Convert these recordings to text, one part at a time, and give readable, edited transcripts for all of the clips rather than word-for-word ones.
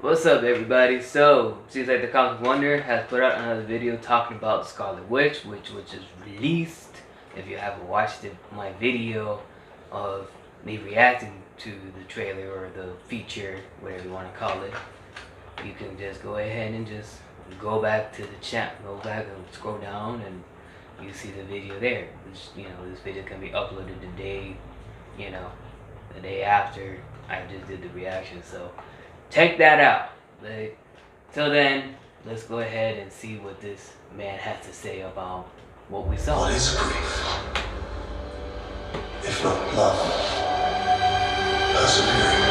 What's up, everybody? So, seems like the Cosmic Wonder has put out another video talking about Scarlet Witch, which is released. If you haven't watched my video of me reacting to the trailer or the feature, whatever you want to call it, you can just go ahead and just go back to the chat, go back and scroll down, and you see the video there. Which, this video can be uploaded the day, the day after I just did the reaction. So check that out. But till then, let's go ahead and see what this man has to say about what we saw. What is grief? If not love, persevering.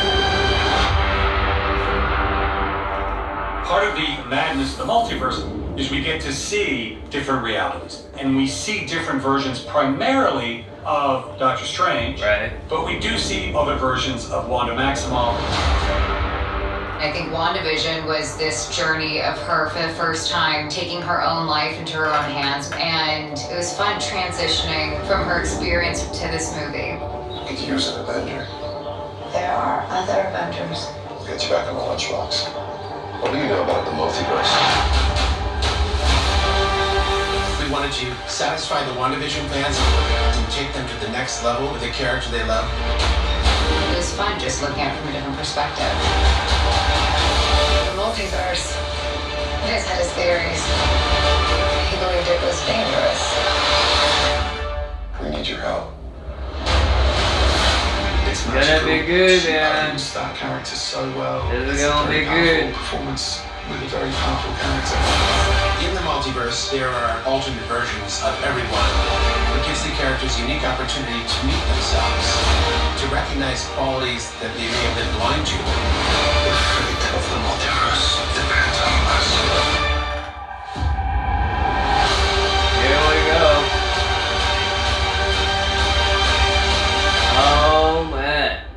Part of the madness of the multiverse is we get to see different realities. And we see different versions primarily of Doctor Strange. Right. But we do see other versions of Wanda Maximoff. I think WandaVision was this journey of her for the first time taking her own life into her own hands, and it was fun transitioning from her experience to this movie. Could use an Avenger. There are other Avengers. We'll get you back on the lunchbox. What do you know about the multiverse? We wanted to satisfy the WandaVision fans and take them to the next level with a character they love. It was fun just looking at it from a different perspective. The multiverse. He has had his theories. He believed it was dangerous. We need your help. It's gonna be good, man. That character so well. This is gonna be good. Performance with a very powerful character. In the multiverse, there are alternate versions of everyone. It gives the characters a unique opportunity to meet themselves, to recognize qualities that they may have been blind to. The fate of the multiverse depends on us. Here we go. Oh man,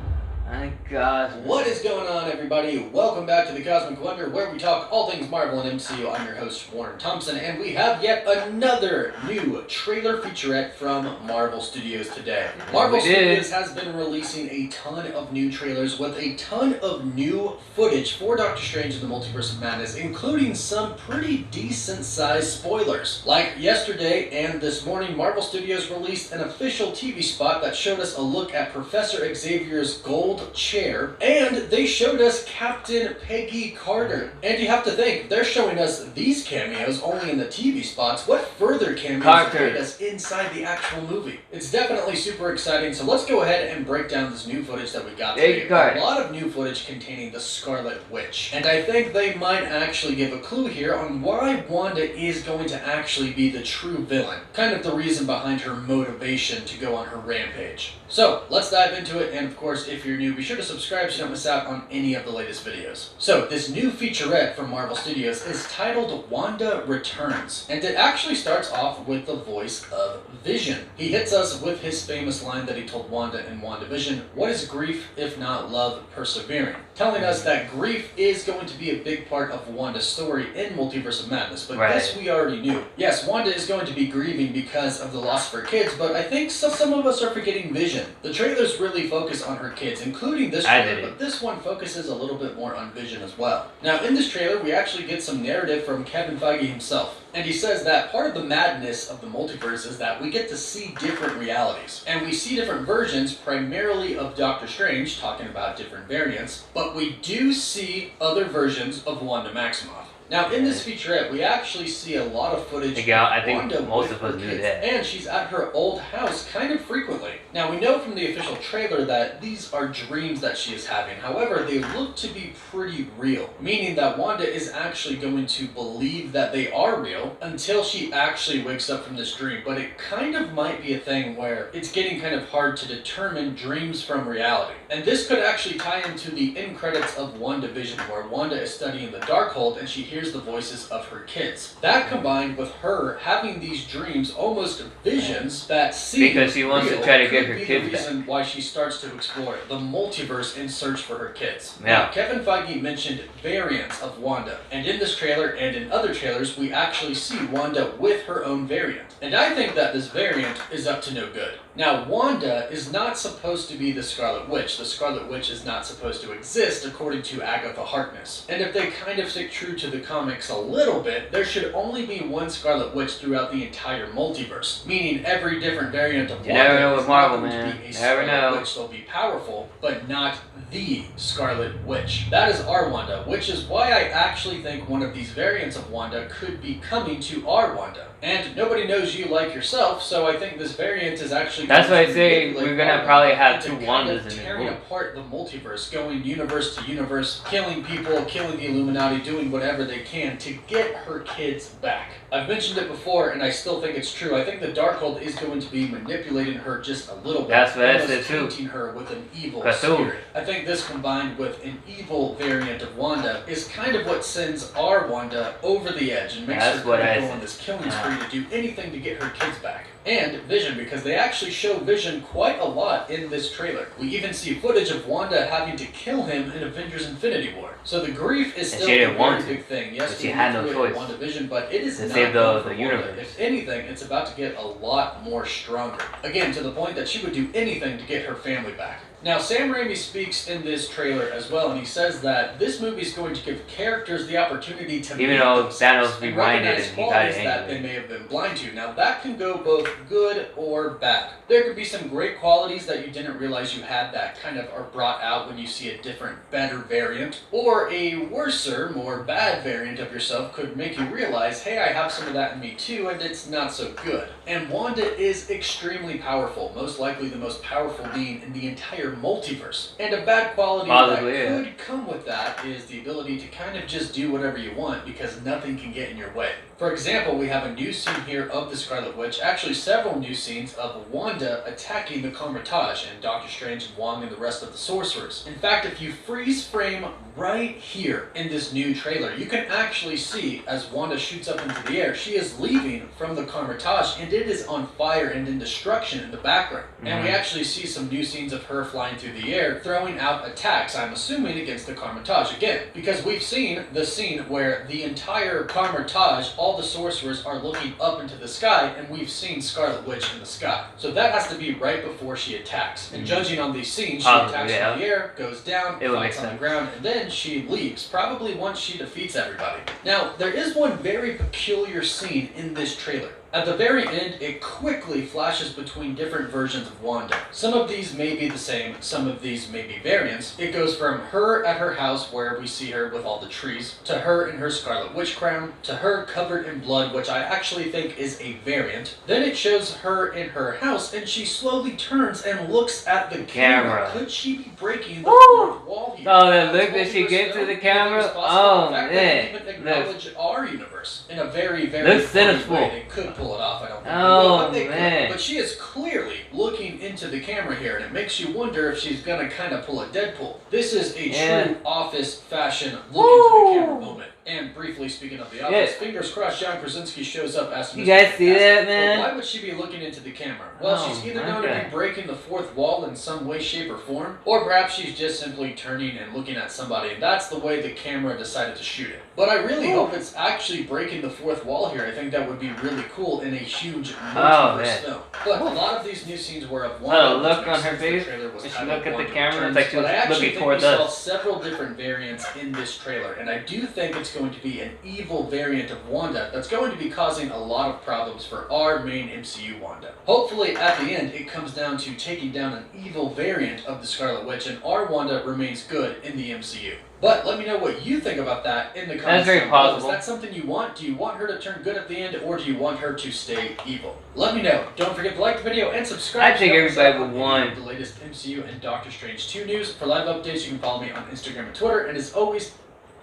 my gosh. What is going on, everybody? Welcome back to the Cosmic Wonder, where we talk all things Marvel and MCU. I'm your host, Warren Thompson, and we have yet another new trailer featurette from Marvel Studios today. Marvel Studios has been releasing a ton of new trailers with a ton of new footage for Doctor Strange in the Multiverse of Madness, including some pretty decent-sized spoilers. Like yesterday and this morning, Marvel Studios released an official TV spot that showed us a look at Professor Xavier's gold chair, and they showed us Captain Peggy Carter. And you have to think, they're showing us these cameos only in the TV spots. What further cameos await us inside the actual movie? It's definitely super exciting, so let's go ahead and break down this new footage that we got today. A lot of new footage containing the Scarlet Witch. And I think they might actually give a clue here on why Wanda is going to actually be the true villain. Kind of the reason behind her motivation to go on her rampage. So, let's dive into it, and of course, if you're new, be sure to subscribe so you don't miss out on any of the latest videos. So, this new featurette from Marvel Studios is titled Wanda Returns, and it actually starts off with the voice of Vision. He hits us with his famous line that he told Wanda in WandaVision, "What is grief if not love persevering?" Telling us that grief is going to be a big part of Wanda's story in Multiverse of Madness, but this we already knew. Yes, Wanda is going to be grieving because of the loss of her kids, but I think some of us are forgetting Vision. The trailers really focus on her kids, including this trailer, but this one focuses a little bit more on Vision as well. Now, in this trailer, we actually get some narrative from Kevin Feige himself. And he says that part of the madness of the multiverse is that we get to see different realities. And we see different versions, primarily of Doctor Strange, talking about different variants, but we do see other versions of Wanda Maximoff. Now, in this featurette, we actually see a lot of footage of Wanda most of us knew that. And she's at her old house kind of frequently. Now, we know from the official trailer that these are dreams that she is having. However, they look to be pretty real, meaning that Wanda is actually going to believe that they are real until she actually wakes up from this dream. But it kind of might be a thing where it's getting kind of hard to determine dreams from reality. And this could actually tie into the end credits of WandaVision, where Wanda is studying the Darkhold and she hears the voices of her kids. That combined with her having these dreams, almost visions, that seem because she wants to try to get her kids back. The reason why she starts to explore the multiverse in search for her kids. Yeah. Now, Kevin Feige mentioned variants of Wanda, and in this trailer and in other trailers, we actually see Wanda with her own variant. And I think that this variant is up to no good. Now, Wanda is not supposed to be the Scarlet Witch. The Scarlet Witch is not supposed to exist, according to Agatha Harkness. And if they kind of stick true to the comics a little bit, there should only be one Scarlet Witch throughout the entire multiverse. Meaning every different variant of You Wanda never know is with Marvel, not going man. to be a Never Scarlet know. Witch. They'll be powerful, but not the Scarlet Witch. That is our Wanda, which is why I actually think one of these variants of Wanda could be coming to our Wanda. And nobody knows you like yourself, so I think this variant is actually... That's why I going to say manipulate we're gonna Wanda probably have into two kind Wandas of in the tearing movie. apart the multiverse, going universe to universe, killing people, killing the Illuminati, doing whatever they can to get her kids back. I've mentioned it before, and I still think it's true. I think the Darkhold is going to be manipulating her just a little bit. That's what I almost said too. tainting her with an evil Cthulhu. spirit. I think this combined with an evil variant of Wanda is kind of what sends our Wanda over the edge and makes That's her what kind I of go said. on this killing spree to do anything to get her kids back. And Vision, because they actually show Vision quite a lot in this trailer. We even see footage of Wanda having to kill him in Avengers Infinity War. So the grief is And still she a didn't want very to, big thing. Yes, but she we had went no through it in choice WandaVision, but it is to not save done the for universe. Wanda. If anything, it's about to get a lot more stronger. Again, to the point that she would do anything to get her family back. Now, Sam Raimi speaks in this trailer as well, and he says that this movie is going to give characters the opportunity to Even meet though themselves Thanos and rewinded recognize and he got qualities it that they anyway. may have been blind to. Now, that can go both good or bad. There could be some great qualities that you didn't realize you had that kind of are brought out when you see a different, better variant, or a worser, more bad variant of yourself could make you realize, hey, I have some of that in me too, and it's not so good. And Wanda is extremely powerful, most likely the most powerful being in the entire multiverse. And a bad quality Possibly, that yeah. could come with that is the ability to kind of just do whatever you want because nothing can get in your way. For example, we have a new scene here of the Scarlet Witch, actually several new scenes of Wanda attacking the Carmitage and Doctor Strange and Wong and the rest of the sorcerers. In fact, if you freeze frame right here in this new trailer, you can actually see as Wanda shoots up into the air, she is leaving from the Carmitage and it is on fire and in destruction in the background. And we actually see some new scenes of her flying through the air, throwing out attacks, I'm assuming against the Carmitage again, because we've seen the scene where the entire Carmitage, all the sorcerers are looking up into the sky, and we've seen Scarlet Witch in the sky. So that has to be right before she attacks. And judging on these scenes, she attacks yeah. from the air, goes down, It would make fights on the sense. ground, and then she leaves, probably once she defeats everybody. Now, there is one very peculiar scene in this trailer. At the very end, it quickly flashes between different versions of Wanda. Some of these may be the same, some of these may be variants. It goes from her at her house where we see her with all the trees, to her in her Scarlet Witch crown, to her covered in blood, which I actually think is a variant. Then it shows her in her house and she slowly turns and looks at the camera. Could she be breaking the fourth wall here? Oh, the look that she gets to the camera? Oh, man. man. Even acknowledge our universe in a very, very Looks funny sinful. way. They could pull it off. I don't think they Oh, will, but they man. could. But she is clearly looking into the camera here, and it makes you wonder if she's gonna kind of pull a Deadpool. This is a true Office fashion look into the camera moment. And briefly speaking of the Office, fingers crossed John Krasinski shows up as Mr. You guys see that, Fantastic. man? But why would she be looking into the camera? Well, she's either going to be breaking the fourth wall in some way, shape, or form, or perhaps she's just simply turning and looking at somebody, and that's the way the camera decided to shoot it. But I really hope it's actually breaking the fourth wall here. I think that would be really cool in a huge multiverse film. But a lot of these new scenes were of one. Oh, look on her face. When she look at the camera, it's like she was looking towards us. We saw us. several different variants in this trailer, and I do think it's going to be an evil variant of Wanda that's going to be causing a lot of problems for our main MCU Wanda. Hopefully, at the end, it comes down to taking down an evil variant of the Scarlet Witch, and our Wanda remains good in the MCU. But let me know what you think about that in the comments. That's very down below. possible. Is that something you want? Do you want her to turn good at the end, or do you want her to stay evil? Let me know. Don't forget to like the video and subscribe. I think to everybody would want the latest MCU and Doctor Strange 2 news. For live updates, you can follow me on Instagram and Twitter. And as always,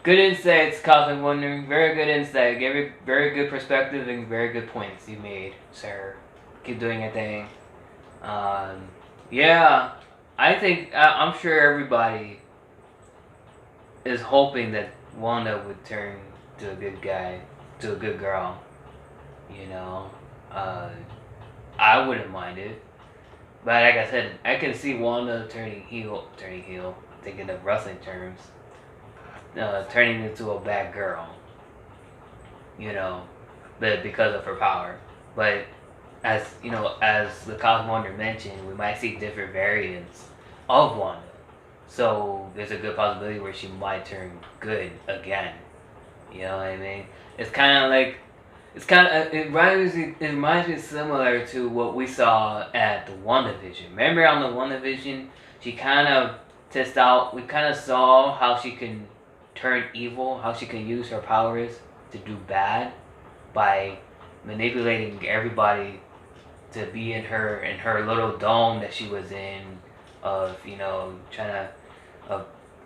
good insights, Cosmic Wondering. Very good insight. Very good perspective and very good points you made, sir. Keep doing your thing. Yeah, I think I'm sure everybody is hoping that Wanda would turn to a good guy, to a good girl. You know, I wouldn't mind it, but like I said, I can see Wanda turning heel. Thinking of wrestling terms. Turning into a bad girl, you know, but because of her power. But as you know, as the Cosmo Wonder mentioned, we might see different variants of Wanda. So there's a good possibility where she might turn good again. You know what I mean? It's kind of like, it reminds me similar to what we saw at the WandaVision. Remember on the WandaVision, she kind of tested out, we kind of saw how she can turn evil, how she can use her powers to do bad by manipulating everybody to be in her little dome that she was in, of, you know, trying to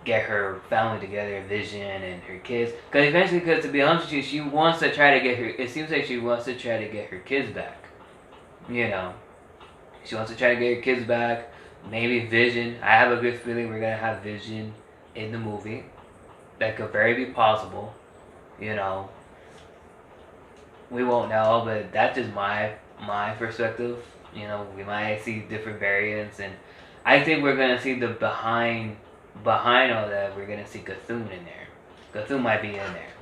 get her family together, Vision and her kids. Because to be honest with you, she wants to try to get her, it seems like she wants to try to get her kids back. You know, she wants to try to get her kids back. Maybe Vision. I have a good feeling we're gonna have Vision in the movie. That could very be possible. You know, we won't know, but that's just my perspective. You know, we might see different variants, and I think we're gonna see the behind all that. We're gonna see Cthulhu in there. Cthulhu might be in there,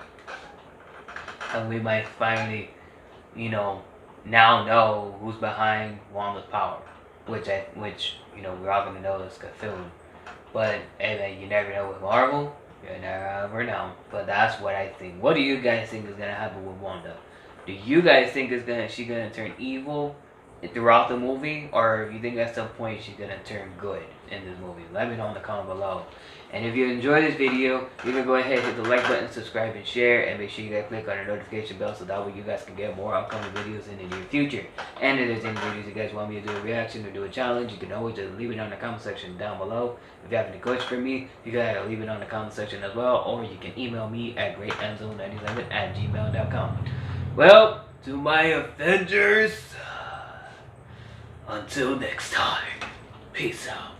and we might finally, you know, now know who's behind Wanda's power, which you know, we're all gonna know is Cthulhu. But hey, you never know with Marvel. You never know. But that's what I think. What do you guys think is gonna happen with Wanda? Do you guys think she's gonna turn evil throughout the movie, or if you think at some point she's gonna turn good in this movie? Let me know in the comment below. And if you enjoyed this video, you can go ahead, hit the like button, subscribe, and share, and make sure you guys click on the notification bell so that way you guys can get more upcoming videos in the near future. And if there's any videos you guys want me to do a reaction or do a challenge, you can always just leave it on the comment section down below. If you have any questions for me, you can leave it on the comment section as well, or you can email me at greatenzo97@gmail.com. Well, to my Avengers, until next time, peace out.